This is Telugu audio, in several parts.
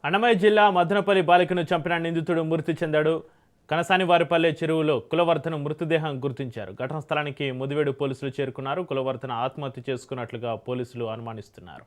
అన్నమయ్య జిల్లా మదనపల్లి బాలికను చంపిన నిందితుడు మృతి చెందాడు. కనసానివారిపల్లె చెరువులో కులవర్ధన మృతదేహం గుర్తించారు. ఘటనా స్థలానికి ముదివేడు పోలీసులు చేరుకున్నారు. కులవర్ధన ఆత్మహత్య చేసుకున్నట్లుగా పోలీసులు అనుమానిస్తున్నారు.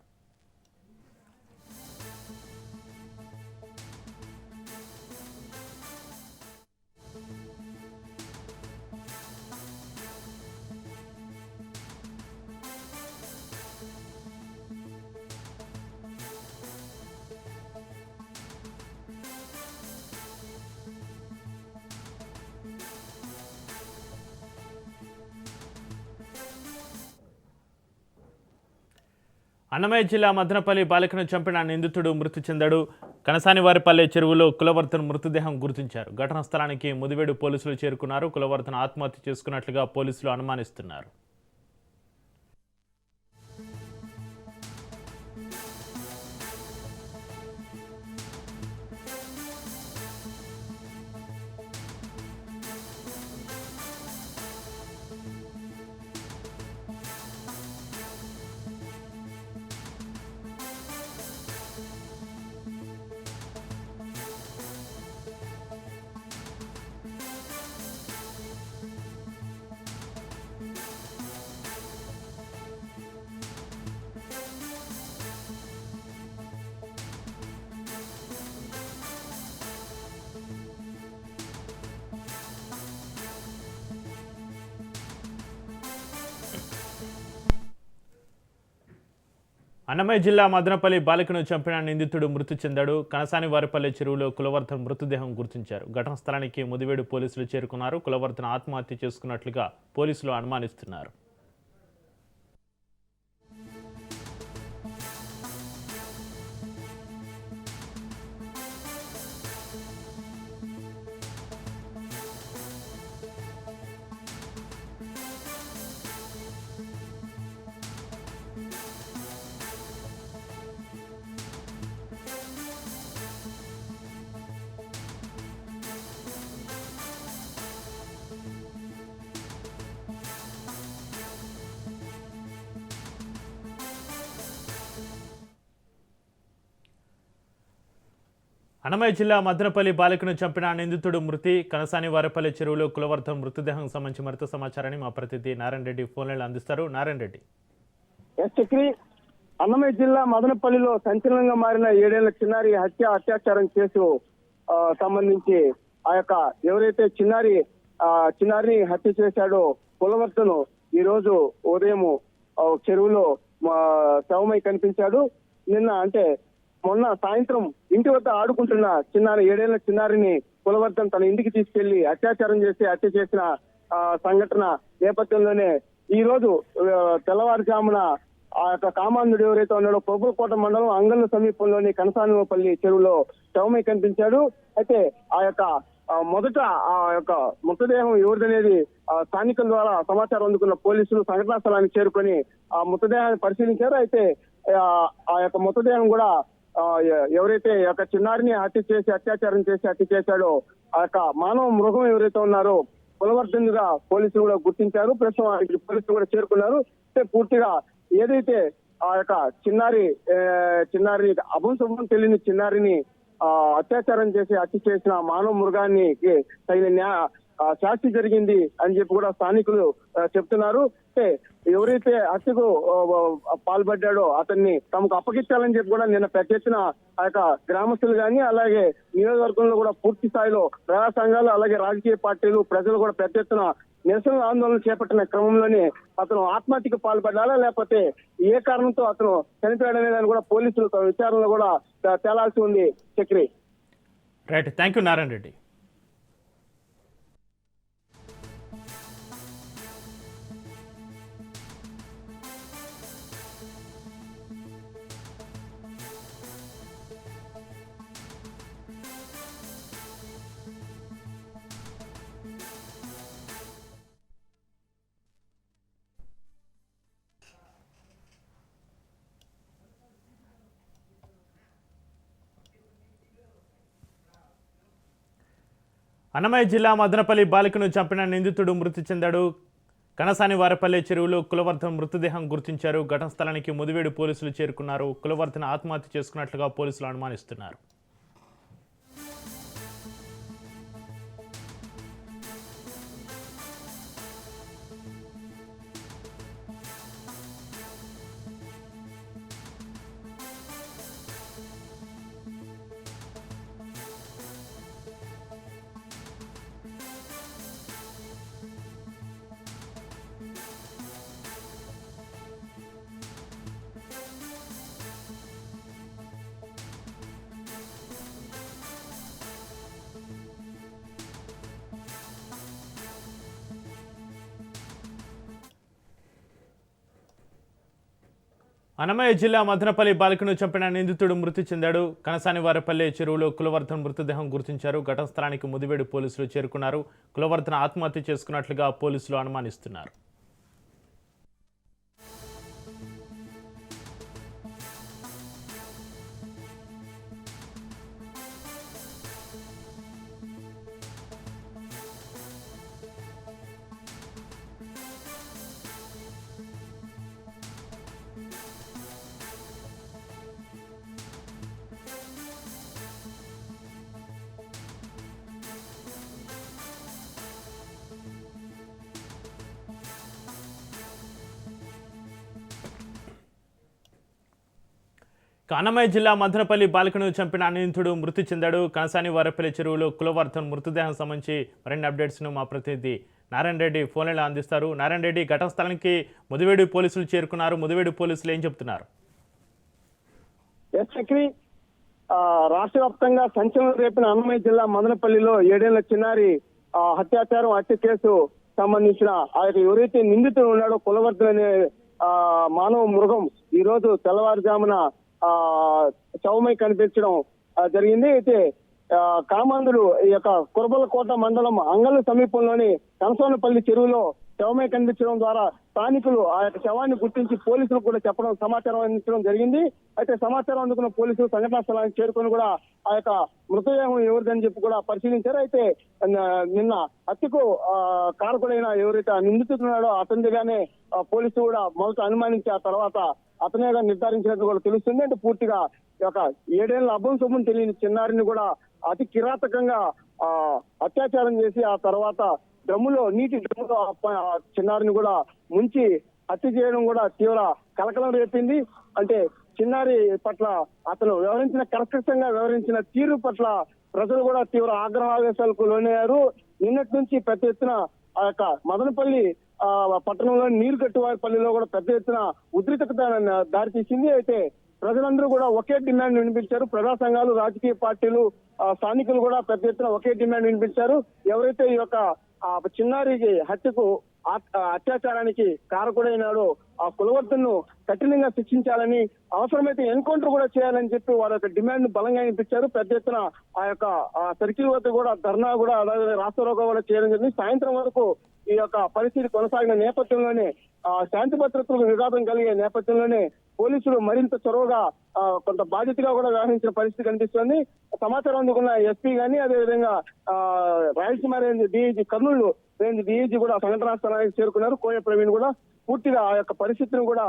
అన్నమయ్య జిల్లా మదనపల్లి బాలికను చంపిన నిందితుడు మృతి చెందాడు. కనసానివారిపల్లె చెరువులో కులవర్ధన్ మృతదేహం గుర్తించారు. ఘటనా స్థలానికి ముదివేడు పోలీసులు చేరుకున్నారు. కులవర్ధన్ ఆత్మహత్య చేసుకున్నట్లుగా పోలీసులు అనుమానిస్తున్నారు. అన్నమయ్య జిల్లా మదనపల్లి బాలికను చంపిన నిందితుడు మృతి చెందాడు. కనసానివారిపల్లె చెరువులో కులవర్ధన్ మృతదేహం గుర్తించారు. ఘటనా స్థలానికి ముదివేడు పోలీసులు చేరుకున్నారు. కులవర్ధన్ ఆత్మహత్య చేసుకున్నట్లుగా పోలీసులు అనుమానిస్తున్నారు. అన్నమయ్య జిల్లా మదనపల్లి బాలికను చంపిన నిందితుడు మృతి. కనసానివారిపల్లె చెరువులో కులవర్ధన్ మృతదేహం సంబంధించి మరింత సమాచారాన్ని మా ప్రతినిధి నారాయణ రెడ్డి ఫోన్లైన్లో అందిస్తారు. నారాయణ రెడ్డి. చక్రి, అన్నమయ్య జిల్లా మదనపల్లిలో సంచలనంగా మారిన 7 ఏళ్ల చిన్నారి అత్యాచారం కేసు సంబంధించి ఆ యొక్క ఎవరైతే చిన్నారిని హత్య చేశాడో కులవర్ధన్ ఈ రోజు ఉదయం చెరువులో శవమై కనిపించాడు. మొన్న సాయంత్రం ఇంటి వద్ద ఆడుకుంటున్న 7 ఏళ్ల చిన్నారిని కులవర్ధన్ తన ఇంటికి తీసుకెళ్లి అత్యాచారం చేసి హత్య చేసిన సంఘటన నేపథ్యంలోనే ఈ రోజు తెల్లవారుజామున ఆ యొక్క కామాంధుడు ఎవరైతే ఉన్నాడో ప్రభుకోట మండలం అంగళ్ళ సమీపంలోని కనసానిపల్లి చెరువులో శవమై కనిపించాడు. అయితే మొదట ఆ యొక్క మృతదేహం ఎవరిదనేది స్థానికుల ద్వారా సమాచారం అందుకున్న పోలీసులు సంఘటనా స్థలానికి చేరుకొని ఆ మృతదేహాన్ని పరిశీలించారు. అయితే ఆ యొక్క మృతదేహం కూడా ఎవరైతే యొక్క చిన్నారిని అత్యాచారం చేసి హత్య చేశాడో ఆ యొక్క మానవ మృగం ఎవరైతే ఉన్నారో కులవర్ధన్ గా పోలీసులు కూడా గుర్తించారు. ప్రస్తుతం పోలీసులు కూడా చేరుకున్నారు. పూర్తిగా ఏదైతే ఆ యొక్క చిన్నారి అభంశుభం తెలియని చిన్నారిని అత్యాచారం చేసి హత్య చేసిన మానవ మృగాన్ని తగిన శాస్తి జరిగింది అని చెప్పి కూడా స్థానికులు చెప్తున్నారు. ఎవరైతే హత్యకు పాల్పడ్డాడో అతన్ని తమకు అప్పగించాలని చెప్పి కూడా నిన్న పెద్ద ఎత్తున ఆ యొక్క గ్రామస్తులు కానీ అలాగే నియోజకవర్గంలో కూడా పూర్తి స్థాయిలో ప్రజా సంఘాలు అలాగే రాజకీయ పార్టీలు ప్రజలు కూడా పెద్ద ఎత్తున నిరసన ఆందోళన చేపట్టిన క్రమంలోనే అతను ఆత్మహత్యకు పాల్పడ్డాడా లేకపోతే ఏ కారణంతో అతను చనిపోయాడనే దాన్ని కూడా పోలీసులు విచారణలో కూడా తేలాల్సి ఉంది. Chakri. Right, thank you Narayana Reddy. Annamayya జిల్లా మదనపల్లి బాలికను చంపిన నిందితుడు మృతి చెందాడు. కనసానివారిపల్లె చెరువులో కులవర్ధన్ మృతదేహం గుర్తించారు. ఘటనా స్థలానికి ముదివేడు పోలీసులు చేరుకున్నారు. కులవర్ధన్ ఆత్మహత్య చేసుకున్నట్లుగా పోలీసులు అనుమానిస్తున్నారు. అన్నమయ్య జిల్లా మదనపల్లి బాలికను చంపిన నిందితుడు మృతి చెందాడు. కనసాని వారిపల్లె చెరువులో కులవర్ధన్ మృతదేహం గుర్తించారు. ఘటన స్థలానికి ముదివేడు పోలీసులు చేరుకున్నారు. కులవర్ధన్ ఆత్మహత్య చేసుకున్నట్లుగా పోలీసులు అనుమానిస్తున్నారు. అన్నమయ్య జిల్లా మదనపల్లి బాలికను చంపిన నిందితుడు మృతి చెందాడు. కనసాని వారిపల్లి చెరువులో కులవర్ధన్ మృతదేహం సంబంధించి మరిన్ని అప్డేట్స్ను మా ప్రతినిధి నారాయణ రెడ్డి ఫోన్లో అందిస్తారు. నారాయణ రెడ్డి, ఘటన స్థలానికి ముదివేడు పోలీసులు చేరుకున్నారు. ముదివేడు పోలీసులు ఏం చెప్తున్నారు? రాష్ట్ర వ్యాప్తంగా సంచలనం రేపిన అన్నమయ్య జిల్లా మదనపల్లిలో 7 ఏళ్ల చిన్నారి హత్య కేసు సంబంధించిన ఆ యొక్క ఎవరైతే నిందితుడు ఉన్నాడో కులవర్ధన్ అనే మానవ మృగం ఈ రోజు తెల్లవారుజామున చౌమై కనిపించడం జరిగింది. అయితే కామాంధులు ఈ యొక్క కురబలకోట మండలం అంగళ్ళ సమీపంలోని కనసోనపల్లి చెరువులో శవమై కనిపించడం ద్వారా స్థానికులు ఆ యొక్క శవాన్ని గుర్తించి పోలీసులకు కూడా సమాచారం అందించడం జరిగింది. అయితే సమాచారం అందుకున్న పోలీసులు సంఘటనా స్థలానికి చేరుకొని కూడా ఆ యొక్క మృతదేహం ఎవరిదని చెప్పి కూడా పరిశీలించారు. అయితే నిన్న హత్యకు కారకుడైన ఎవరైతే నిందితున్నాడో అతనిదిగానే పోలీసులు కూడా మొదట అనుమానించి ఆ తర్వాత అతనేగా నిర్ధారించినట్టు కూడా తెలుస్తుంది. అంటే పూర్తిగా ఒక 7 ఏళ్ల అబ్బం సొమ్మును తెలియని చిన్నారిని కూడా అతి కిరాతకంగా అత్యాచారం చేసి ఆ తర్వాత నీటి డ్రమ్ములో చిన్నారిని కూడా ముంచి హత్య చేయడం కూడా తీవ్ర కలకలం రేపింది. అంటే చిన్నారి పట్ల అతను కర్కశంగా వ్యవహరించిన తీరు పట్ల ప్రజలు కూడా తీవ్ర ఆగ్రహావేశాలకు లోనయ్యారు. నిన్నటి నుంచి పెద్ద ఎత్తున ఆ యొక్క మదనపల్లి పట్టణంలో నీరుగట్టువారిపల్లిలో కూడా పెద్ద ఎత్తున ఉద్రిక్తత దారితీసింది. అయితే ప్రజలందరూ కూడా ఒకే డిమాండ్ వినిపించారు. ప్రజా సంఘాలు, రాజకీయ పార్టీలు, స్థానికులు కూడా పెద్ద ఎత్తున ఒకే డిమాండ్ వినిపించారు. ఎవరైతే ఈ యొక్క చిన్నారికి హత్యకు అత్యాచారానికి కారకుడైనాడో ఆ కులవర్ధన్ను కఠినంగా శిక్షించాలని, అవసరమైతే ఎన్కౌంటర్ కూడా చేయాలని చెప్పి వారి యొక్క డిమాండ్ బలంగా వినిపించారు. పెద్ద ఎత్తున ఆ యొక్క సర్కిల్ వద్ద కూడా ధర్నా కూడా అలాగే రాస్తారోకో కూడా చేయడం జరిగింది. సాయంత్రం వరకు ఈ యొక్క పరిస్థితి కొనసాగిన నేపథ్యంలోనే శాంతి భద్రతలకు విఘాతం కలిగే నేపథ్యంలోనే పోలీసులు మరింత చొరవగా కొంత బాధ్యతగా కూడా వ్యవహరించిన పరిస్థితి కనిపిస్తుంది. సమాచారం అందుకున్న ఎస్పీ గానీ, అదేవిధంగా Rayalaseema range DIG, Kurnool range DIG కూడా సంఘటనా స్థలానికి చేరుకున్నారు. కోయ ప్రవీణ్ కూడా పూర్తిగా ఆ యొక్క పరిస్థితిని కూడా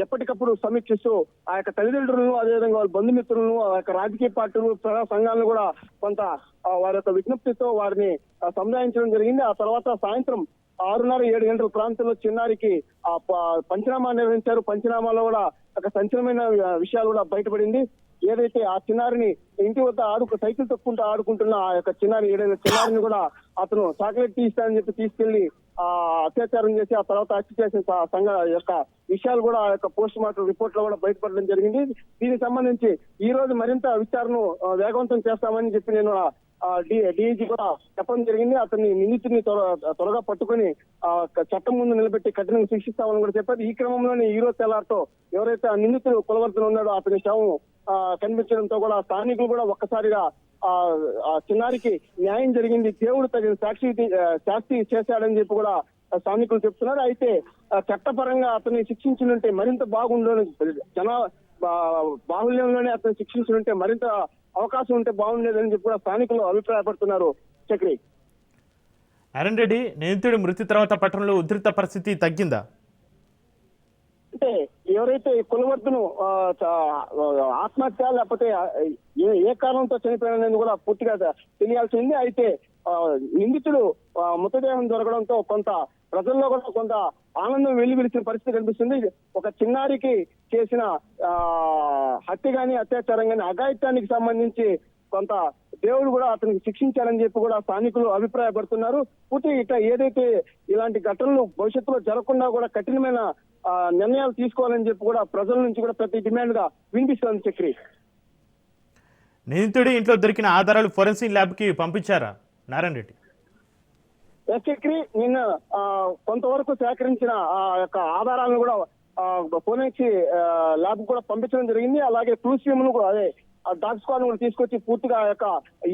ఎప్పటికప్పుడు సమీక్షిస్తూ ఆ యొక్క తల్లిదండ్రులను, అదేవిధంగా వాళ్ళ బంధుమిత్రులను, ఆ యొక్క రాజకీయ పార్టీలు, ప్రజా సంఘాలను కూడా కొంత వారి యొక్క విజ్ఞప్తితో వారిని సంధాయించడం జరిగింది. ఆ తర్వాత సాయంత్రం 6:30-7 గంటల ప్రాంతంలో చిన్నారికి పంచనామా నిర్వహించారు. పంచనామాలో కూడా ఒక సంచలనమైన విషయాలు కూడా బయటపడింది. ఏదైతే ఆ చిన్నారిని ఇంటి వద్ద సైకిల్ తొక్కుంటూ ఆడుకుంటున్న ఆ యొక్క చిన్నారి 7 ఏళ్ల చిన్నారిని కూడా అతను చాక్లెట్ తీస్తానని చెప్పి తీసుకెళ్లి అత్యాచారం చేసి ఆ తర్వాత హత్య చేసిన సంఘ యొక్క విషయాలు కూడా ఆ యొక్క పోస్ట్ మార్టం రిపోర్ట్ లో కూడా బయటపడడం జరిగింది. దీనికి సంబంధించి ఈ రోజు మరింత విచారణను వేగవంతం చేస్తామని చెప్పి నేను డిఐజీ కూడా చెప్పడం జరిగింది. అతన్ని నిందితుడిని త్వరగా పట్టుకుని చట్టం ముందు నిలబెట్టి కఠినంగా శిక్షిస్తామని కూడా చెప్పారు. ఈ క్రమంలోనే ఈ రోజు తెల్లారితో ఎవరైతే ఆ నిందితుడు కులవర్ధన్ ఉన్నాడో అతని శవం కనిపించడంతో కూడా స్థానికులు కూడా ఒక్కసారిగా చిన్నారికి న్యాయం జరిగింది, దేవుడు తగిన శాస్తి చేశాడని చెప్పి కూడా స్థానికులు చెప్తున్నారు. అయితే చట్టపరంగా అతన్ని శిక్షించుంటే మరింత బాగుండని, బాహుళ్యంలోనే అతను శిక్షించుంటే మరింత అవకాశం ఉంటే బాగుండేదని చెప్పి కూడా స్థానికులు అభిప్రాయపడుతున్నారు. చక్రి, నారాయణ రెడ్డి, నిందితుడి మృతి తర్వాత పట్టణంలో ఉద్రిక్త పరిస్థితి తగ్గిందా? అంటే ఎవరైతే కులవర్ధను ఆత్మహత్య లేకపోతే ఏ కారణంతో చనిపోయినది కూడా పూర్తిగా తెలియాల్సింది. అయితే నిందితుడు మృతదేహం దొరకడంతో కొంత ప్రజల్లో కూడా కొంత ఆనందం వెల్లివిరిచిన పరిస్థితి కనిపిస్తుంది. ఒక చిన్నారికి చేసిన హత్య గాని, అత్యాచారం గాని, అఘాయిత్యానికి సంబంధించి కొంత దేవుడు కూడా అతనికి శిక్షించాలని చెప్పి కూడా స్థానికులు అభిప్రాయపడుతున్నారు. పూర్తి ఏదైతే ఇలాంటి ఘటనలు భవిష్యత్తులో జరగకుండా కూడా కఠినమైన నిర్ణయాలు తీసుకోవాలని చెప్పి కూడా ప్రజల నుంచి కూడా ప్రతి డిమాండ్ గా వినిపిస్తోంది. చక్రి, నిందితుడి ఇంట్లో దొరికిన ఆధారాలు ఫోరెన్సిక్ ల్యాబ్ కి పంపించారా నారాయణ రెడ్డి? చక్రి, నిన్న కొంతవరకు సేకరించిన ఆ యొక్క ఆధారాలను కూడా ఫోరెన్సిక్ ల్యాబ్ కూడా పంపించడం జరిగింది. అలాగే క్లూస్ టీమ్ ను కూడా అదే డాగ్ స్క్వాడ్ కూడా తీసుకొచ్చి పూర్తిగా ఆ యొక్క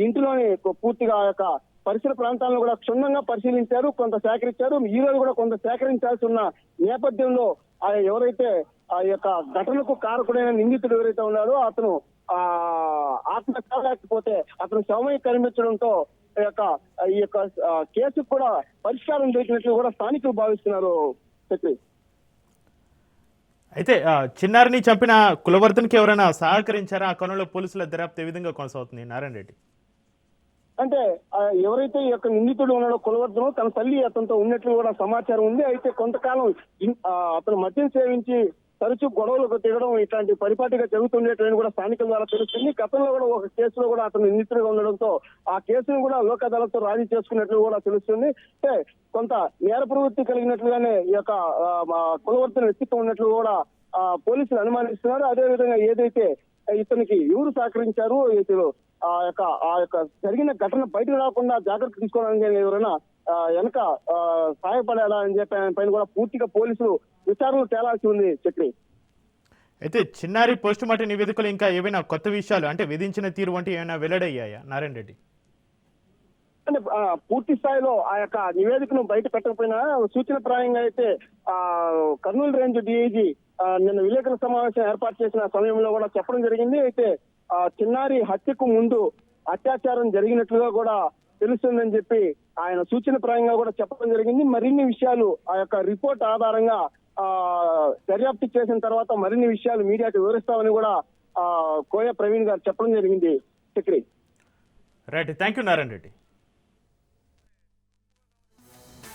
ఇంటిలోని పూర్తిగా ఆ యొక్క పరిసర ప్రాంతాలను కూడా క్షుణ్ణంగా పరిశీలించారు, కొంత సేకరించారు. ఈ రోజు కూడా కొంత సేకరించాల్సి ఉన్న నేపథ్యంలో ఎవరైతే ఆ యొక్క ఘటనకు కారకుడైన నిందితుడు ఎవరైతే ఉన్నాడో అతను ఆత్మహత్య లేకపోతే అతను శవమై కనిపించడంతో ఈ యొక్క కేసుకు కూడా పరిష్కారం దొరికినట్లు కూడా స్థానికులు భావిస్తున్నారు. చక్రి, అయితే చిన్నారిని చంపిన కులవర్ధన్కి ఎవరైనా సహకరించారా? ఆ కోణంలో పోలీసుల దర్యాప్తు ఏ విధంగా కొనసాగుతుంది నారాయణ రెడ్డి? అంటే ఎవరైతే ఈ యొక్క నిందితుడు ఉన్నాడో కులవర్ధను, తన తల్లి అతనితో ఉన్నట్లు కూడా సమాచారం ఉంది. అయితే కొంతకాలం అతను మద్యం సేవించి తరచూ గొడవలకు దిగడం ఇట్లాంటి పరిపాటిగా జరుగుతుండేటని కూడా స్థానికుల ద్వారా తెలుస్తుంది. గతంలో కూడా ఒక కేసులో కూడా అతను నిందితుడిగా ఉండడంతో ఆ కేసును కూడా లోక్ అదాలత్తో రాజీ చేసుకున్నట్లు కూడా తెలుస్తుంది. అంటే కొంత నేర ప్రవృత్తి కలిగినట్లుగానే ఈ యొక్క కులవర్ధన వ్యక్తిత్వం ఉన్నట్లు కూడా పోలీసులు అనుమానిస్తున్నారు. అదేవిధంగా ఏదైతే ఇతనికి ఎవరు సహకరించారు, ఆ యొక్క జరిగిన ఘటన బయటకు రాకుండా జాగ్రత్త తీసుకోవడానికి ఎవరైనా వెనక సహాయపడేలా అని చెప్పి ఆయన పైన కూడా పూర్తిగా పోలీసులు విచారణలు తేలాల్సి ఉంది. చక్రి, అయితే చిన్నారి పోస్ట్ మార్టం నివేదికలు ఇంకా ఏవైనా కొత్త విషయాలు అంటే విధించిన తీరు వంటి ఏమైనా వెల్లడయ్యాయా నారాయణ రెడ్డి? అంటే పూర్తి స్థాయిలో ఆ యొక్క నివేదికను బయట పెట్టకపోయినా సూచనప్రాయంగా అయితే కర్నూలు రేంజ్ డిఐజీ నిన్న విలేకరుల సమావేశం ఏర్పాటు చేసిన సమయంలో కూడా చెప్పడం జరిగింది. అయితే చిన్నారి హత్యకు ముందు అత్యాచారం జరిగినట్లుగా కూడా తెలుస్తుందని చెప్పి ఆయన సూచనప్రాయంగా కూడా చెప్పడం జరిగింది. మరిన్ని విషయాలు ఆ యొక్క రిపోర్ట్ ఆధారంగా దర్యాప్తు చేసిన తర్వాత మరిన్ని విషయాలు మీడియాకు వివరిస్తామని కూడా కోయ ప్రవీణ్ గారు చెప్పడం జరిగింది. Chakri, right, thank you Narayana Reddy.